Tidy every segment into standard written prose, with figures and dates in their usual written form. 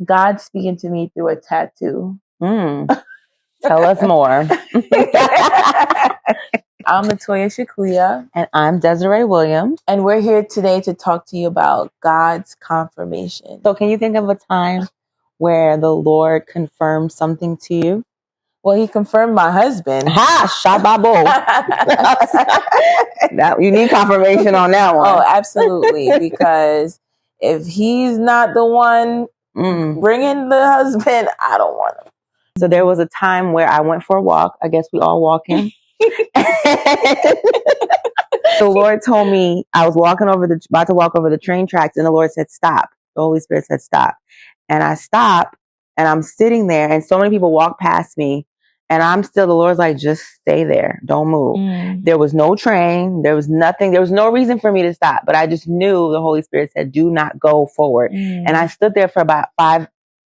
God speaking to me through a tattoo. Tell us more. I'm Latoya Shakuya. And I'm Desiree Williams. And we're here today to talk to you about God's confirmation. So can you think of a time where the Lord confirmed something to you? Well, he confirmed my husband. Ha! Shababo. That, you need confirmation on that one. Oh, absolutely. Because if he's not the one bringing the husband, I don't want him. So there was a time where I went for a walk. I guess we all walking. The Lord told me I was about to walk over the train tracks, and the Lord said, stop. The Holy Spirit said, stop. And I stopped, and I'm sitting there, and so many people walk past me, and the Lord's like, just stay there. Don't move. There was no train. There was nothing. There was no reason for me to stop, but I just knew the Holy Spirit said, do not go forward. And I stood there for about 5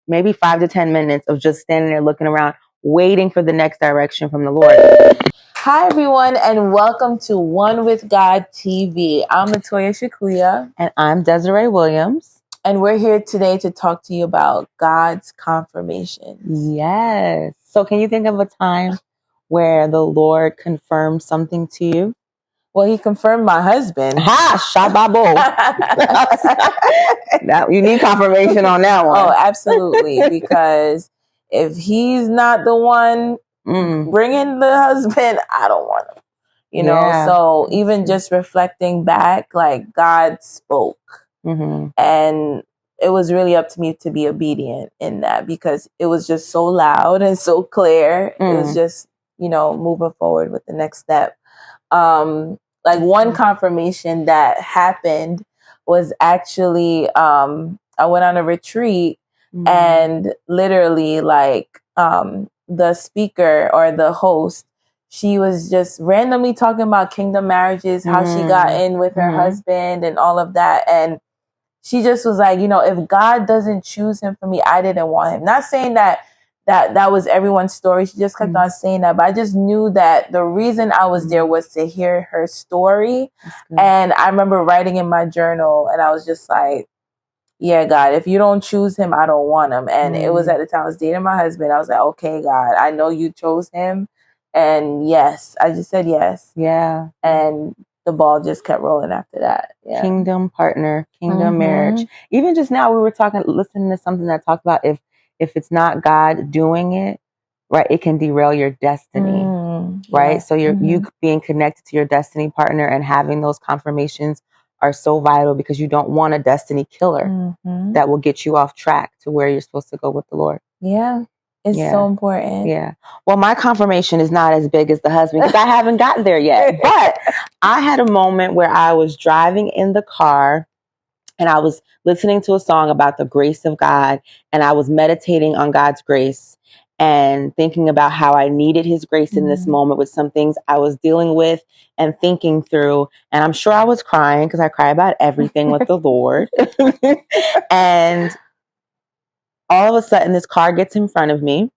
to 10 minutes of just standing there looking around, waiting for the next direction from the Lord. Hi, everyone, and welcome to One with God TV. I'm Latoya Shakuya. And I'm Desiree Williams. And we're here today to talk to you about God's confirmation. Yes. So can you think of a time where the Lord confirmed something to you? Well, he confirmed my husband. Ha! Shababo. That, you need confirmation on that one. Oh, absolutely. Because if he's not the one bringing the husband, I don't want him. You know, so even just reflecting back, like God spoke. And it was really up to me to be obedient in that because it was just so loud and so clear. It was just, moving forward with the next step. Like one confirmation that happened was actually, I went on a retreat and literally the speaker or the host, she was just randomly talking about kingdom marriages, how she got in with her husband and all of that. And she just was like, if God doesn't choose him for me, I didn't want him. Not saying that was everyone's story. She just kept on saying that. But I just knew that the reason I was there was to hear her story. And I remember writing in my journal and I was just like, yeah, God, if you don't choose him, I don't want him. And it was at the time I was dating my husband. I was like, okay, God, I know you chose him. And yes, I just said yes. Yeah. And the ball just kept rolling after that. Yeah. Kingdom partner, kingdom marriage. Even just now we were listening to something that talked about if it's not God doing it, right, it can derail your destiny. Right. Yeah. So you being connected to your destiny partner and having those confirmations are so vital because you don't want a destiny killer that will get you off track to where you're supposed to go with the Lord. Yeah. It's so important. Yeah. Well, my confirmation is not as big as the husband because I haven't gotten there yet. But I had a moment where I was driving in the car and I was listening to a song about the grace of God. And I was meditating on God's grace and thinking about how I needed his grace in this moment with some things I was dealing with and thinking through. And I'm sure I was crying because I cry about everything with the Lord. And all of a sudden, this car gets in front of me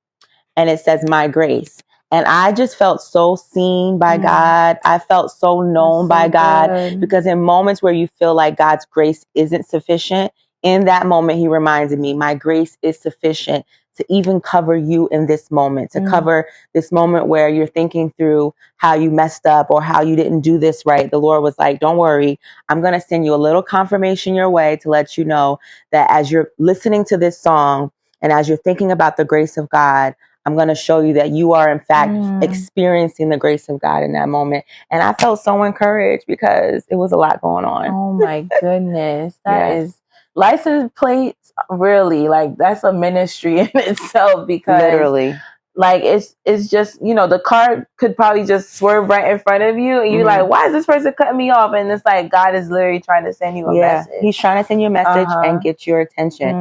and it says, my grace. And I just felt so seen by God. I felt so known by God because in moments where you feel like God's grace isn't sufficient, in that moment, he reminded me, my grace is sufficient to even cover you in this moment, to cover this moment where you're thinking through how you messed up or how you didn't do this right. The Lord was like, don't worry. I'm going to send you a little confirmation your way to let you know that as you're listening to this song and as you're thinking about the grace of God, I'm going to show you that you are, in fact, experiencing the grace of God in that moment. And I felt so encouraged because it was a lot going on. Oh, my goodness. That is license plates. Really, like that's a ministry in itself because literally, like it's just, the car could probably just swerve right in front of you and you're like, why is this person cutting me off? And it's like God is literally trying to send you a message. He's trying to send you a message and get your attention.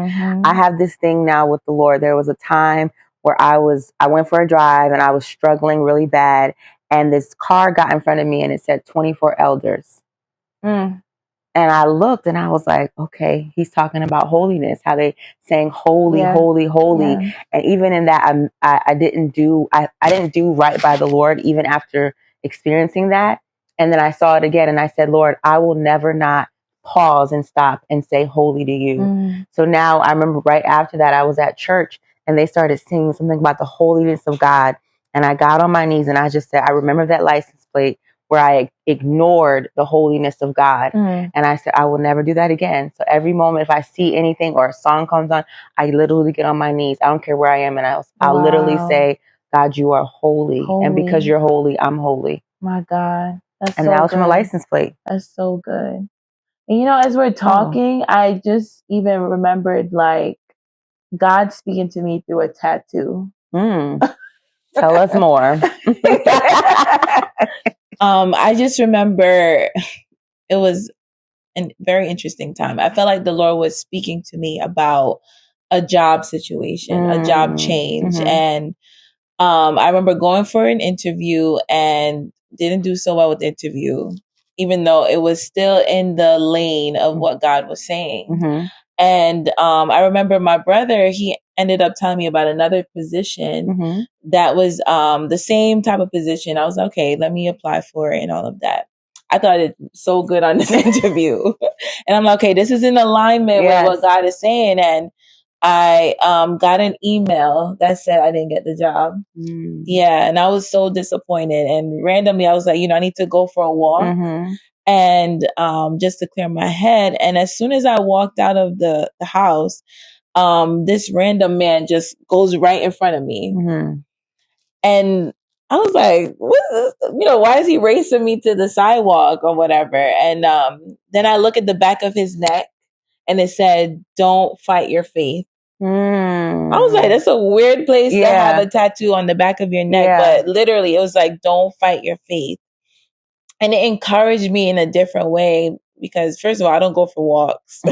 I have this thing now with the Lord. There was a time where I went for a drive and I was struggling really bad. And this car got in front of me and it said 24 elders. And I looked and I was like, okay, he's talking about holiness, how they saying holy, holy, holy. Yeah. And even in that, I didn't do right by the Lord, even after experiencing that. And then I saw it again and I said, Lord, I will never not pause and stop and say holy to you. So now I remember right after that, I was at church and they started singing something about the holiness of God. And I got on my knees and I just said, I remember that license plate where I ignored the holiness of God. And I said, I will never do that again. So every moment, if I see anything or a song comes on, I literally get on my knees. I don't care where I am. And I'll literally say, God, you are holy. And because you're holy, I'm holy. My God. And that was from a license plate. That's so good. And as we're talking, I just even remembered like God speaking to me through a tattoo. Tell us more. I just remember it was a very interesting time. I felt like the Lord was speaking to me about a job situation, a job change. And I remember going for an interview and didn't do so well with the interview, even though it was still in the lane of what God was saying. And I remember my brother, he ended up telling me about another position that was the same type of position. I was like, okay, let me apply for it and all of that. I thought it so good on this interview. And I'm like, okay, this is in alignment with what God is saying. And I got an email that said I didn't get the job. Yeah. And I was so disappointed. And randomly I was like, I need to go for a walk and just to clear my head. And as soon as I walked out of the house, this random man just goes right in front of me. And I was like, what is this? Why is he racing me to the sidewalk or whatever? And then I look at the back of his neck and it said, don't fight your faith. I was like, that's a weird place to have a tattoo on the back of your neck. But literally it was like, don't fight your faith. And it encouraged me in a different way because first of all, I don't go for walks. So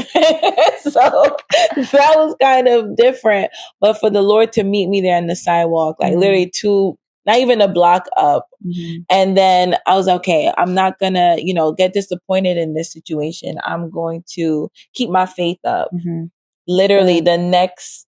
that was kind of different. But for the Lord to meet me there on the sidewalk, like literally not even a block up. And then I was okay, I'm not gonna, get disappointed in this situation. I'm going to keep my faith up. Literally the next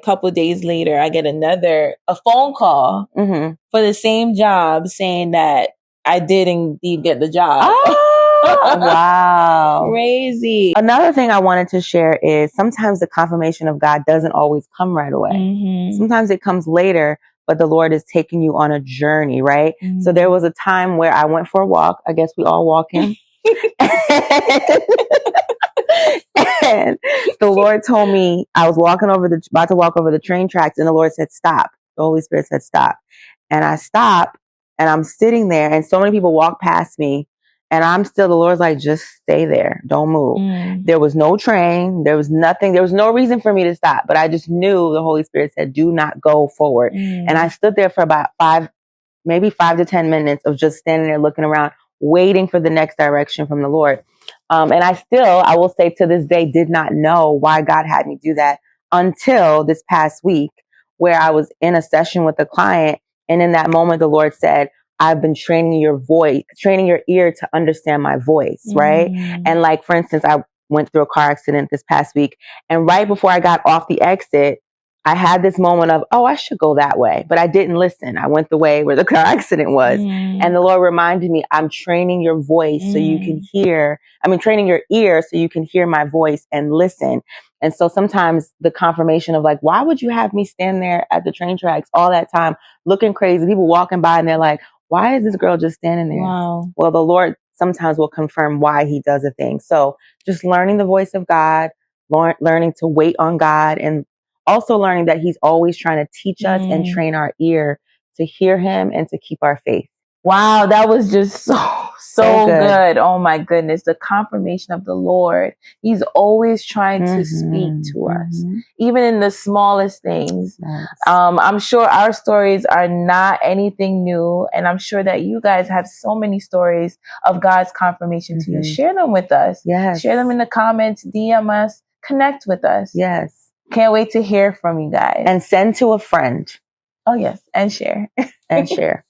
couple of days later, I get a phone call for the same job saying that I did indeed get the job. Oh, wow. Crazy. Another thing I wanted to share is sometimes the confirmation of God doesn't always come right away. Sometimes it comes later, but the Lord is taking you on a journey, right? So there was a time where I went for a walk. I guess we all walking. And the Lord told me I was about to walk over the train tracks, and the Lord said, stop. The Holy Spirit said, stop. And I stopped. And I'm sitting there and so many people walk past me and the Lord's like, just stay there. Don't move. There was no train. There was nothing. There was no reason for me to stop, but I just knew the Holy Spirit said, do not go forward. And I stood there for about 5 to 10 minutes of just standing there looking around, waiting for the next direction from the Lord. And I will say to this day, did not know why God had me do that until this past week where I was in a session with a client. And in that moment, the Lord said, I've been training your ear to understand my voice, right? And for instance, I went through a car accident this past week. And right before I got off the exit, I had this moment of, I should go that way. But I didn't listen. I went the way where the car accident was. And the Lord reminded me, I'm training your voice so you can training your ear so you can hear my voice and listen. And so sometimes the confirmation of why would you have me stand there at the train tracks all that time looking crazy? People walking by and they're like, why is this girl just standing there? Wow. Well, the Lord sometimes will confirm why he does a thing. So just learning the voice of God, learning to wait on God, and also learning that he's always trying to teach us and train our ear to hear him and to keep our faith. Wow, that was just so good. Oh my goodness. The confirmation of the Lord. He's always trying to speak to us, even in the smallest things. Yes. I'm sure our stories are not anything new. And I'm sure that you guys have so many stories of God's confirmation to you. Share them with us. Yes. Share them in the comments, DM us, connect with us. Yes. Can't wait to hear from you guys. And send to a friend. Oh yes. And share. And share.